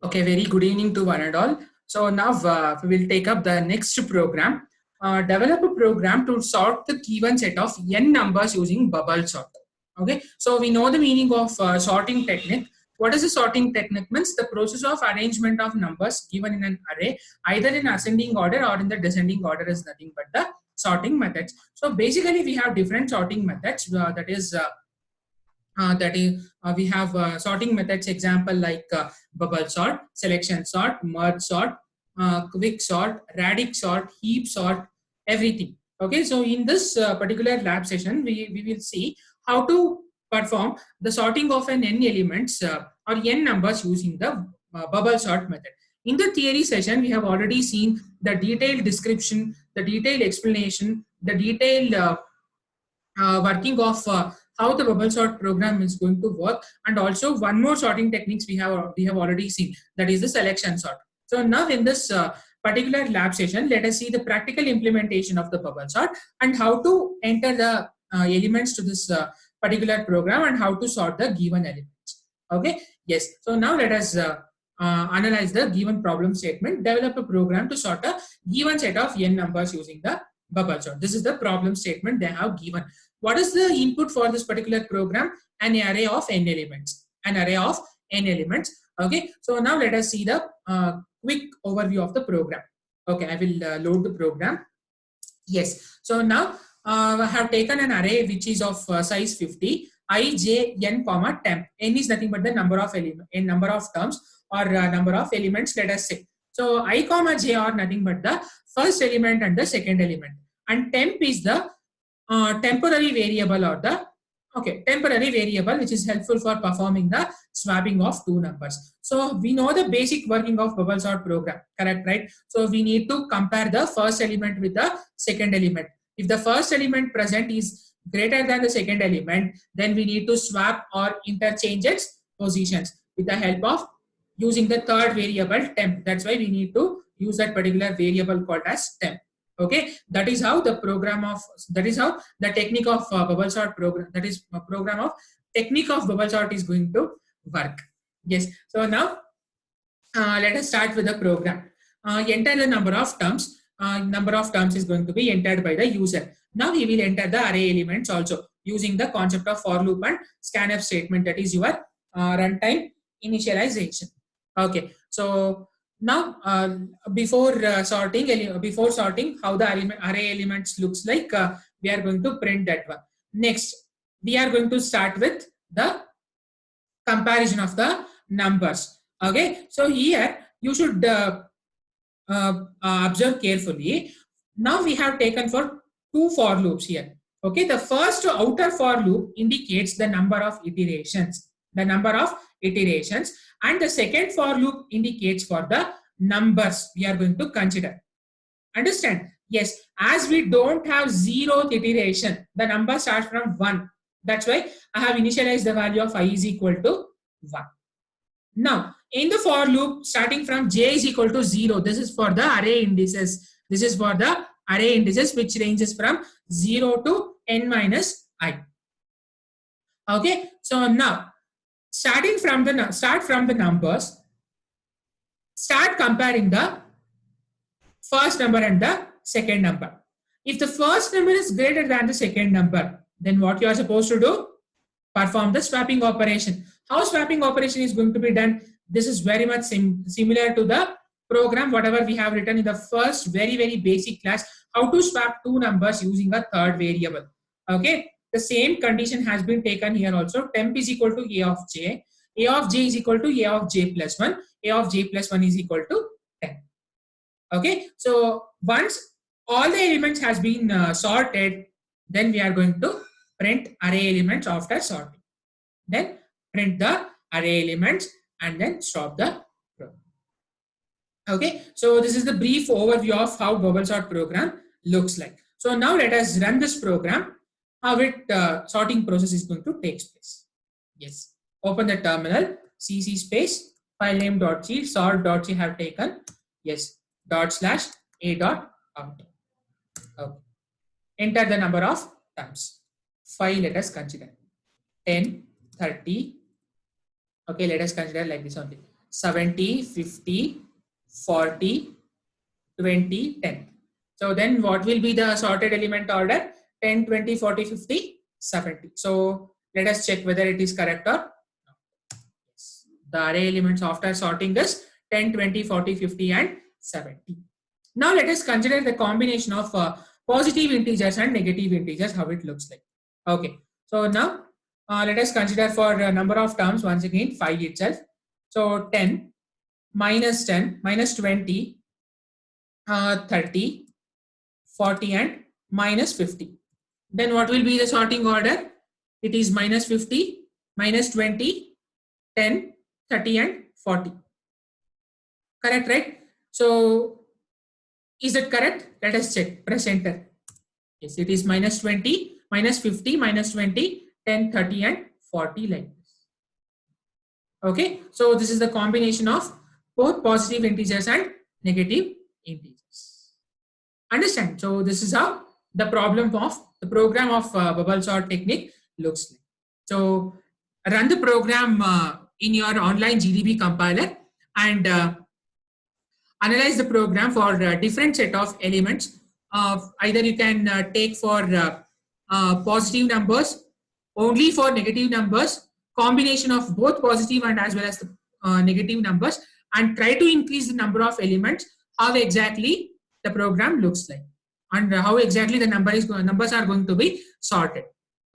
Okay, very good evening to one and all. So now we will take up the next program. Develop a program to sort the given set of n numbers using bubble sort. Okay, so we know the meaning of sorting technique. What is the sorting technique? Means the process of arrangement of numbers given in an array, either in ascending order or in the descending order, is nothing but the sorting methods. So basically, we have different sorting methods. We have sorting methods example like bubble sort, selection sort, merge sort, quick sort, radic sort, heap sort, everything. Okay, so in this particular lab session we will see how to perform the sorting of an n elements or n numbers using the bubble sort method. In the theory session we have already seen the detailed description, the detailed explanation, the detailed working of how the bubble sort program is going to work, and also one more sorting techniques we have already seen, that is the selection sort. So now in this particular lab session, let us see the practical implementation of the bubble sort and how to enter the elements to this particular program and how to sort the given elements. Okay, yes. So now let us analyze the given problem statement. Develop a program to sort a given set of n numbers using the bubble sort. This is the problem statement they have given. What is the input for this particular program? An array of n elements. An array of n elements. Okay. So now let us see the quick overview of the program. Okay, I will load the program. Yes. So now I have taken an array which is of size 50. I, j, n, comma, temp. N is nothing but the number of elements, n number of terms or number of elements, let us say. So I, comma, j are nothing but the first element and the second element. And temp is the temporary variable or the temporary variable which is helpful for performing the swapping of two numbers. So we know the basic working of bubble sort program, correct, right? So we need to compare the first element with the second element. If the first element present is greater than the second element, then we need to swap or interchange its positions with the help of using the third variable temp. That's why we need to use that particular variable called as temp. Okay, that is how the technique of bubble sort program, that is a program of technique of bubble sort, is going to work. Yes. So now let us start with the program. Enter the number of terms. Number of terms is going to be entered by the user. Now he will enter the array elements also using the concept of for loop and scanf statement, that is your runtime initialization. Okay, so now before sorting how the array elements looks like, we are going to print that one. Next we are going to start with the comparison of the numbers. Okay, so here you should observe carefully. Now we have taken for two for loops here. Okay, the first outer for loop indicates the number of iterations, and the second for loop indicates for the numbers we are going to consider. Understand? Yes, as we don't have 0th iteration, the number starts from 1. That's why I have initialized the value of I is equal to 1. Now, in the for loop, starting from j is equal to 0, this is for the array indices. This is for the array indices which ranges from 0 to n minus I. Okay, so now start from the numbers, start comparing the first number and the second number. If the first number is greater than the second number, then what you are supposed to do? Perform the swapping operation. How swapping operation is going to be done? This is very much similar to the program whatever we have written in the first very basic class, how to swap two numbers using a third variable. Okay, the same condition has been taken here also. Temp is equal to a of j is equal to a of j plus 1, a of j plus 1 is equal to 10. Okay, so once all the elements has been sorted, then we are going to print array elements after sorting. Then print the array elements and then stop the program. Okay, so this is the brief overview of how bubble sort program looks like. So now let us run this program, how it sorting process is going to take place. Yes, open the terminal, cc space filename.c sort.c have taken. Yes, /a.out. Okay. Enter the number of terms. 5 let us consider. 10, 30. Okay, let us consider like this only. 70, 50, 40, 20, 10. So then what will be the sorted element order? 10, 20, 40, 50, 70. So let us check whether it is correct or not. Yes. The array elements after sorting is 10, 20, 40, 50 and 70. Now let us consider the combination of positive integers and negative integers, how it looks like. Okay. So now let us consider for number of terms once again 5 itself. So 10, minus 20, 30, 40 and minus 50. Then what will be the sorting order? It is minus 50, minus 20, 10, 30 and 40. Correct, right? So is that correct? Let us check. Press enter. Yes, it is minus 20, minus 50, minus 20, 10, 30 and 40 like this. Okay, so this is the combination of both positive integers and negative integers. Understand? So this is how the program of bubble sort technique looks like. So run the program in your online GDB compiler and analyze the program for different set of elements. Either you can take for positive numbers, only for negative numbers, combination of both positive and as well as the negative numbers, and try to increase the number of elements, how exactly the program looks like and how exactly the numbers are going to be sorted.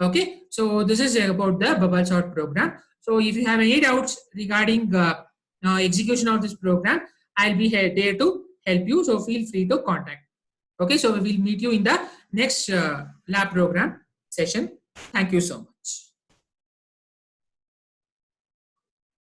Okay, so this is about the bubble sort program. So if you have any doubts regarding execution of this program, I'll be here there to help you. So feel free to contact. Okay, so we will meet you in the next lab program session. Thank you so much.